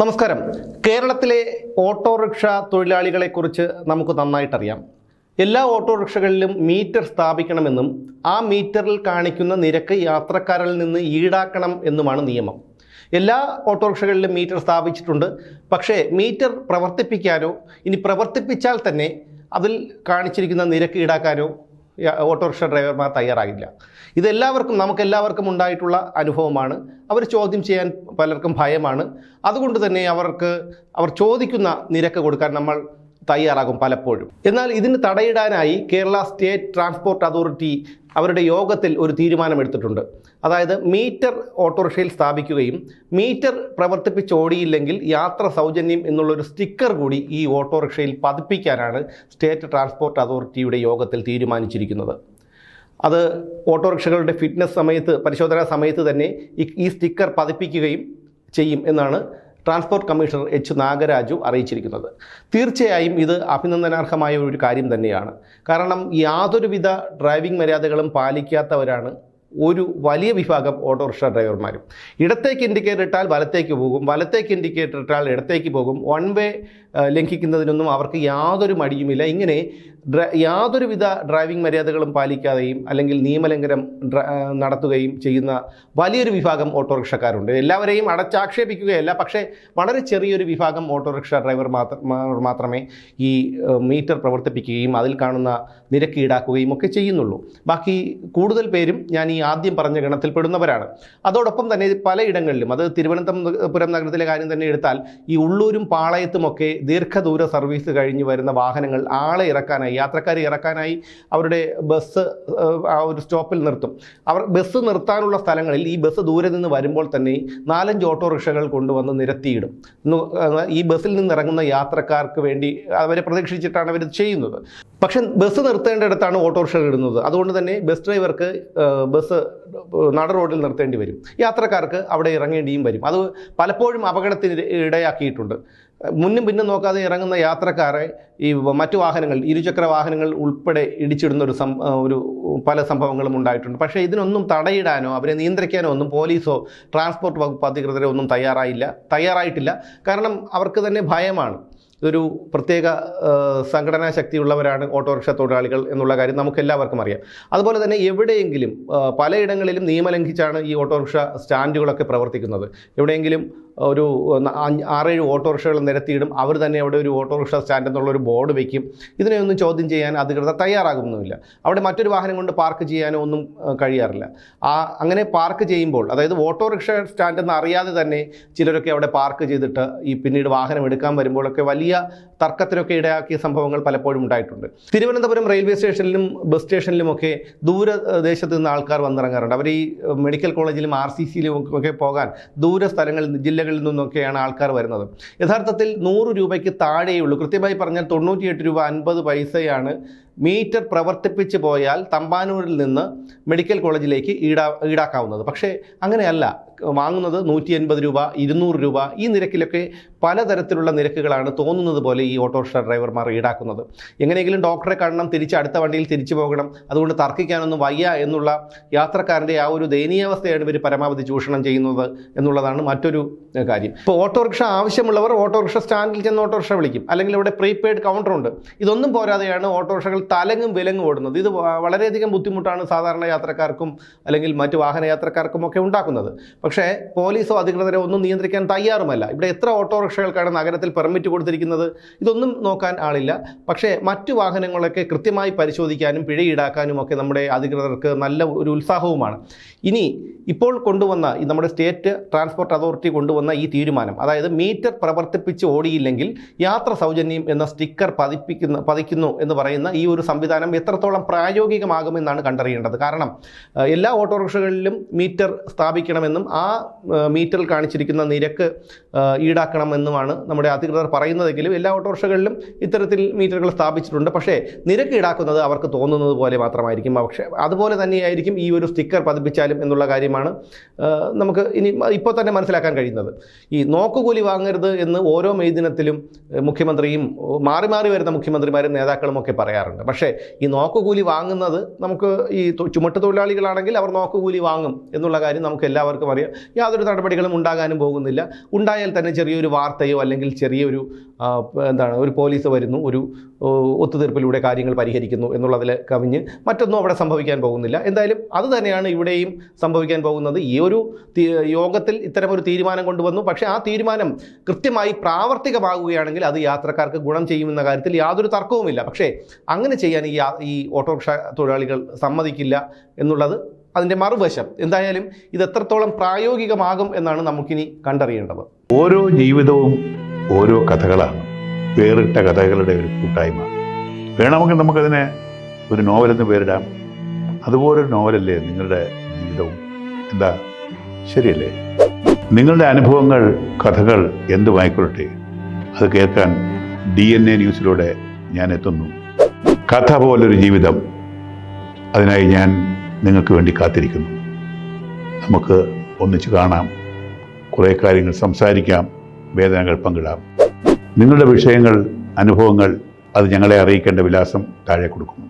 നമസ്കാരം. കേരളത്തിലെ ഓട്ടോറിക്ഷ തൊഴിലാളികളെക്കുറിച്ച് നമുക്ക് നന്നായിട്ടറിയാം. എല്ലാ ഓട്ടോറിക്ഷകളിലും മീറ്റർ സ്ഥാപിക്കണമെന്നും ആ മീറ്ററിൽ കാണിക്കുന്ന നിരക്ക് യാത്രക്കാരിൽ നിന്ന് ഈടാക്കണം എന്നുമാണ് നിയമം. എല്ലാ ഓട്ടോറിക്ഷകളിലും മീറ്റർ സ്ഥാപിച്ചിട്ടുണ്ട്. പക്ഷേ മീറ്റർ പ്രവർത്തിപ്പിക്കാനോ ഇനി പ്രവർത്തിപ്പിച്ചാൽ തന്നെ അതിൽ കാണിച്ചിരിക്കുന്ന നിരക്ക് ഈടാക്കാനോ ഓട്ടോറിക്ഷ ഡ്രൈവർമാർ തയ്യാറാകില്ല. നമുക്കെല്ലാവർക്കും ഉണ്ടായിട്ടുള്ള അനുഭവമാണ്. അവർ ചോദ്യം ചെയ്യാൻ പലർക്കും ഭയമാണ്. അതുകൊണ്ട് തന്നെ അവർ ചോദിക്കുന്ന നിരക്ക് കൊടുക്കാൻ നമ്മൾ തയ്യാറാകും പലപ്പോഴും. എന്നാൽ ഇതിന് തടയിടാനായി കേരള സ്റ്റേറ്റ് ട്രാൻസ്പോർട്ട് അതോറിറ്റി അവരുടെ യോഗത്തിൽ ഒരു തീരുമാനമെടുത്തിട്ടുണ്ട്. അതായത് മീറ്റർ ഓട്ടോറിക്ഷയിൽ സ്ഥാപിക്കുകയും മീറ്റർ പ്രവർത്തിപ്പിച്ച് ഓടിയില്ലെങ്കിൽ യാത്ര സൗജന്യം എന്നുള്ളൊരു സ്റ്റിക്കർ കൂടി ഈ ഓട്ടോറിക്ഷയിൽ പതിപ്പിക്കാനാണ് സ്റ്റേറ്റ് ട്രാൻസ്പോർട്ട് അതോറിറ്റിയുടെ യോഗത്തിൽ തീരുമാനിച്ചിരിക്കുന്നത്. അത് ഓട്ടോറിക്ഷകളുടെ പരിശോധനാ സമയത്ത് തന്നെ ഈ സ്റ്റിക്കർ പതിപ്പിക്കുകയും ചെയ്യും എന്നാണ് ട്രാൻസ്പോർട്ട് കമ്മീഷണർ എച്ച് നാഗരാജു അറിയിച്ചിരിക്കുന്നത്. തീർച്ചയായും ഇത് അഭിനന്ദനാർഹമായ ഒരു കാര്യം തന്നെയാണ്. കാരണം യാതൊരുവിധ ഡ്രൈവിംഗ് മര്യാദകളും പാലിക്കാത്തവരാണ് ഒരു വലിയ വിഭാഗം ഓട്ടോറിക്ഷ ഡ്രൈവർമാരും. ഇടത്തേക്ക് ഇൻഡിക്കേറ്റർ ഇട്ടാൽ വലത്തേക്ക് പോകും, വലത്തേക്ക് ഇൻഡിക്കേറ്റർ ഇട്ടാൽ ഇടത്തേക്ക് പോകും. വൺ വേ ലംഘിക്കുന്നതിനൊന്നും അവർക്ക് യാതൊരു മടിയുമില്ല. ഇങ്ങനെ യാതൊരുവിധ ഡ്രൈവിംഗ് മര്യാദകളും പാലിക്കാതെയും അല്ലെങ്കിൽ നിയമലംഘനം നടത്തുകയും ചെയ്യുന്ന വലിയൊരു വിഭാഗം ഓട്ടോറിക്ഷക്കാരുണ്ട്. എല്ലാവരെയും അടച്ചാക്ഷേപിക്കുകയല്ല, പക്ഷേ വളരെ ചെറിയൊരു വിഭാഗം ഓട്ടോറിക്ഷ ഡ്രൈവർ മാത്രമേ ഈ മീറ്റർ പ്രവർത്തിപ്പിക്കുകയും അതിൽ കാണുന്ന നിരക്ക് ഈടാക്കുകയും ഒക്കെ ചെയ്യുന്നുള്ളൂ. ബാക്കി കൂടുതൽ പേരും ഞാൻ ഈ ആദ്യം പറഞ്ഞ ഗണത്തിൽപ്പെടുന്നവരാണ്. അതോടൊപ്പം തന്നെ പലയിടങ്ങളിലും, അത് തിരുവനന്തപുരം നഗരത്തിലെ കാര്യം തന്നെ എടുത്താൽ, ഈ ഉള്ളൂരും പാളയത്തുമൊക്കെ ദീർഘദൂര സർവീസ് കഴിഞ്ഞ് വരുന്ന വാഹനങ്ങൾ യാത്രക്കാരെ ഇറക്കാനായി അവരുടെ ബസ് ആ ഒരു സ്റ്റോപ്പിൽ നിർത്തും. ബസ് നിർത്താനുള്ള സ്ഥലങ്ങളിൽ ഈ ബസ് ദൂരെ നിന്ന് വരുമ്പോൾ തന്നെ 4-5 ഓട്ടോറിക്ഷകൾ കൊണ്ടുവന്ന് നിരത്തിയിടും. ഈ ബസ്സിൽ നിന്ന് ഇറങ്ങുന്ന യാത്രക്കാർക്ക് വേണ്ടി അവരെ പ്രതീക്ഷിച്ചിട്ടാണ് അവർ ചെയ്യുന്നത്. പക്ഷെ ബസ് നിർത്തേണ്ടിടത്താണ് ഓട്ടോറിക്ഷകൾ ഇടുന്നത്. അതുകൊണ്ട് തന്നെ ബസ് ഡ്രൈവർക്ക് ബസ് നട റോഡിൽ നിർത്തേണ്ടി വരും. യാത്രക്കാർക്ക് അവിടെ ഇറങ്ങേണ്ടിയും വരും. അത് പലപ്പോഴും അപകടത്തിന് ഇടയാക്കിയിട്ടുണ്ട്. മുന്നും പിന്നും നോക്കാതെ ഇറങ്ങുന്ന യാത്രക്കാരെ ഈ മറ്റു വാഹനങ്ങൾ, ഇരുചക്ര വാഹനങ്ങൾ ഉൾപ്പെടെ ഇടിച്ചിടുന്ന പല സംഭവങ്ങളും ഉണ്ടായിട്ടുണ്ട്. പക്ഷേ ഇതിനൊന്നും തടയിടാനോ അവരെ നിയന്ത്രിക്കാനോ ഒന്നും പോലീസോ ട്രാൻസ്പോർട്ട് വകുപ്പ് അധികൃതരോ ഒന്നും തയ്യാറായിട്ടില്ല. കാരണം അവർക്ക് തന്നെ ഭയമാണ്. ഇതൊരു പ്രത്യേക സംഘടനാ ശക്തിയുള്ളവരാണ് ഓട്ടോറിക്ഷ തൊഴിലാളികൾ എന്നുള്ള കാര്യം നമുക്കെല്ലാവർക്കും അറിയാം. അതുപോലെ തന്നെ എവിടെയെങ്കിലും പലയിടങ്ങളിലും നിയമലംഘിച്ചാണ് ഈ ഓട്ടോറിക്ഷ സ്റ്റാൻഡുകളൊക്കെ പ്രവർത്തിക്കുന്നത്. എവിടെയെങ്കിലും ഒരു 6-7 ഓട്ടോറിക്ഷകൾ നിരത്തിയിടും. അവർ തന്നെ അവിടെ ഒരു ഓട്ടോറിക്ഷ സ്റ്റാൻഡ് എന്നുള്ളൊരു ബോർഡ് വയ്ക്കും. ഇതിനെയൊന്നും ചോദ്യം ചെയ്യാൻ അധികൃതർ തയ്യാറാകുന്നുമില്ല. അവിടെ മറ്റൊരു വാഹനം കൊണ്ട് പാർക്ക് ചെയ്യാനോ ഒന്നും കഴിയാറില്ല. അങ്ങനെ പാർക്ക് ചെയ്യുമ്പോൾ, അതായത് ഓട്ടോറിക്ഷ സ്റ്റാൻഡ് എന്ന് അറിയാതെ തന്നെ ചിലരൊക്കെ അവിടെ പാർക്ക് ചെയ്തിട്ട് ഈ പിന്നീട് വാഹനം എടുക്കാൻ വരുമ്പോഴൊക്കെ വലിയ തർക്കത്തിനൊക്കെ ഇടയാക്കിയ സംഭവങ്ങൾ പലപ്പോഴും ഉണ്ടായിട്ടുണ്ട്. തിരുവനന്തപുരം റെയിൽവേ സ്റ്റേഷനിലും ബസ് സ്റ്റേഷനിലുമൊക്കെ ദൂരദേശത്ത് നിന്ന് ആൾക്കാർ വന്നിറങ്ങാറുണ്ട്. അവർ ഈ മെഡിക്കൽ കോളേജിലും RCCയിലും ഒക്കെ പോകാൻ ദൂര സ്ഥലങ്ങളിൽ ജില്ലകളിൽ നിന്നൊക്കെയാണ് ആൾക്കാർ വരുന്നത്. യഥാർത്ഥത്തിൽ 100 രൂപയ്ക്ക് താഴെയുള്ളൂ. കൃത്യമായി പറഞ്ഞാൽ 98 രൂപ 50 പൈസയാണ് മീറ്റർ പ്രവർത്തിപ്പിച്ച് പോയാൽ തമ്പാനൂരിൽ നിന്ന് മെഡിക്കൽ കോളേജിലേക്ക് ഈടാക്കാവുന്നത്. പക്ഷേ അങ്ങനെയല്ല. വാങ്ങുന്നത് 180 രൂപ, 200 രൂപ. ഈ നിരക്കിലൊക്കെ പലതരത്തിലുള്ള നിരക്കുകളാണ് തോന്നുന്നത് പോലെ ഈ ഓട്ടോറിക്ഷ ഡ്രൈവർമാർ ഈടാക്കുന്നത്. എങ്ങനെയെങ്കിലും ഡോക്ടറെ കാണണം, അടുത്ത വണ്ടിയിൽ തിരിച്ചു പോകണം, അതുകൊണ്ട് തർക്കിക്കാനൊന്നും വയ്യ എന്നുള്ള യാത്രക്കാരൻ്റെ ആ ഒരു ദയനീയാവസ്ഥയാണ് ഇവർ പരമാവധി ചൂഷണം ചെയ്യുന്നത് എന്നുള്ളതാണ് മറ്റൊരു കാര്യം. ഇപ്പോൾ ഓട്ടോറിക്ഷ ആവശ്യമുള്ളവർ ഓട്ടോറിക്ഷ സ്റ്റാൻഡിൽ ചെന്ന് ഓട്ടോറിക്ഷ വിളിക്കും, അല്ലെങ്കിൽ ഇവിടെ പ്രീപെയ്ഡ് കൗണ്ടറുണ്ട്. ഇതൊന്നും പോരാതെയാണ് ഓട്ടോറിക്ഷകൾ തലങ്ങും വിലങ്ങും ഓടുന്നത്. ഇത് വളരെയധികം ബുദ്ധിമുട്ടാണ് സാധാരണ യാത്രക്കാർക്കും അല്ലെങ്കിൽ മറ്റു വാഹന യാത്രക്കാർക്കും ഒക്കെ ഉണ്ടാക്കുന്നത്. പക്ഷേ പോലീസോ അധികൃതരോ ഒന്നും നിയന്ത്രിക്കാൻ തയ്യാറുമല്ല. ഇവിടെ എത്ര ഓട്ടോറിക്ഷകൾക്കാണ് നഗരത്തിൽ പെർമിറ്റ് കൊടുത്തിരിക്കുന്നത്? ഇതൊന്നും നോക്കാൻ ആളില്ല. പക്ഷേ മറ്റു വാഹനങ്ങളൊക്കെ കൃത്യമായി പരിശോധിക്കാനും പിഴ ഈടാക്കാനും ഒക്കെ നമ്മുടെ അധികൃതർക്ക് നല്ല ഒരു ഉത്സാഹവുമാണ്. ഇപ്പോൾ കൊണ്ടുവന്ന നമ്മുടെ സ്റ്റേറ്റ് ട്രാൻസ്പോർട്ട് അതോറിറ്റി കൊണ്ടുവന്ന ഈ തീരുമാനം, അതായത് മീറ്റർ പ്രവർത്തിപ്പിച്ച് ഓടിയില്ലെങ്കിൽ യാത്ര സൗജന്യം എന്ന സ്റ്റിക്കർ പതിക്കുന്നു എന്ന് പറയുന്ന ഈ ഒരു സംവിധാനം എത്രത്തോളം പ്രായോഗികമാകുമെന്നാണ് കണ്ടറിയേണ്ടത്. കാരണം എല്ലാ ഓട്ടോറിക്ഷകളിലും മീറ്റർ സ്ഥാപിക്കണമെന്നും ആ മീറ്ററിൽ കാണിച്ചിരിക്കുന്ന നിരക്ക് ഈടാക്കണമെന്നുമാണ് നമ്മുടെ അധികൃതർ പറയുന്നതെങ്കിലും എല്ലാ ഓട്ടോറിക്ഷകളിലും ഇത്തരത്തിൽ മീറ്ററുകൾ സ്ഥാപിച്ചിട്ടുണ്ട്. പക്ഷേ നിരക്ക് ഈടാക്കുന്നത് അവർക്ക് തോന്നുന്നത് പോലെ മാത്രമായിരിക്കും. പക്ഷേ അതുപോലെ തന്നെയായിരിക്കും ഈ ഒരു സ്റ്റിക്കർ പതിപ്പിച്ചാലും എന്നുള്ള കാര്യമാണ് നമുക്ക് ഇപ്പോൾ തന്നെ മനസ്സിലാക്കാൻ കഴിയുന്നത്. ഈ നോക്കുകൂലി വാങ്ങരുത് എന്ന് ഓരോ മെയ് ദിനത്തിലും മുഖ്യമന്ത്രിയും മാറി മാറി വരുന്ന മുഖ്യമന്ത്രിമാരും നേതാക്കളും ഒക്കെ പറയാറുണ്ട്. പറയുന്നത്. പക്ഷേ ഈ നോക്കുകൂലി വാങ്ങുന്നത് നമുക്ക് ഈ ചുമട്ട് തൊഴിലാളികളാണെങ്കിൽ അവർ നോക്കുകൂലി വാങ്ങും എന്നുള്ള കാര്യം നമുക്ക് എല്ലാവർക്കും അറിയാം. യാതൊരു നടപടികളും ഉണ്ടാകാനും പോകുന്നില്ല. ഉണ്ടായാൽ തന്നെ ചെറിയൊരു വാർത്തയോ അല്ലെങ്കിൽ ചെറിയൊരു ഒരു പോലീസ് വരുന്നു, ഒരു ഒത്തുതീർപ്പിലൂടെ കാര്യങ്ങൾ പരിഹരിക്കുന്നു എന്നുള്ളതിൽ കവിഞ്ഞ് മറ്റൊന്നും അവിടെ സംഭവിക്കാൻ പോകുന്നില്ല. എന്തായാലും അത് തന്നെയാണ് ഇവിടെയും സംഭവിക്കാൻ പോകുന്നത്. ഈ ഒരു യോഗത്തിൽ ഇത്തരമൊരു തീരുമാനം കൊണ്ടുവന്നു. പക്ഷേ ആ തീരുമാനം കൃത്യമായി പ്രാവർത്തികമാകുകയാണെങ്കിൽ അത് യാത്രക്കാർക്ക് ഗുണം ചെയ്യുമെന്ന കാര്യത്തിൽ യാതൊരു തർക്കവുമില്ല. പക്ഷേ അങ്ങനെ ചെയ്യാൻ ഈ ഓട്ടോറിക്ഷ തൊഴിലാളികൾ സമ്മതിക്കില്ല എന്നുള്ളത് അതിൻ്റെ മറുവശം. എന്തായാലും ഇത് എത്രത്തോളം പ്രായോഗികമാകും എന്നാണ് നമുക്കിനി കണ്ടറിയേണ്ടത്. ഓരോ ജീവിതവും ഓരോ കഥകളാണ്, വേറിട്ട കഥകളുടെ ഒരു കൂട്ടായ്മ. വേണമെങ്കിൽ നമുക്കതിനെ ഒരു നോവലെന്ന് പേരിടാം. അതുപോലൊരു നോവലല്ലേ നിങ്ങളുടെ ജീവിതവും? എന്താ, ശരിയല്ലേ? നിങ്ങളുടെ അനുഭവങ്ങൾ, കഥകൾ എന്തുമായിക്കൊള്ളട്ടെ, അത് കേൾക്കാൻ DNA ന്യൂസിലൂടെ ഞാൻ എത്തുന്നു. കഥ പോലൊരു ജീവിതം, അതിനായി ഞാൻ നിങ്ങൾക്ക് വേണ്ടി കാത്തിരിക്കുന്നു. നമുക്ക് ഒന്നിച്ച് കാണാം, കുറേ കാര്യങ്ങൾ സംസാരിക്കാം, വേദനകൾ പങ്കിടാം. നിങ്ങളുടെ വിഷയങ്ങൾ, അനുഭവങ്ങൾ അത് ഞങ്ങളെ അറിയിക്കേണ്ട വിലാസം താഴെ കൊടുക്കുന്നു.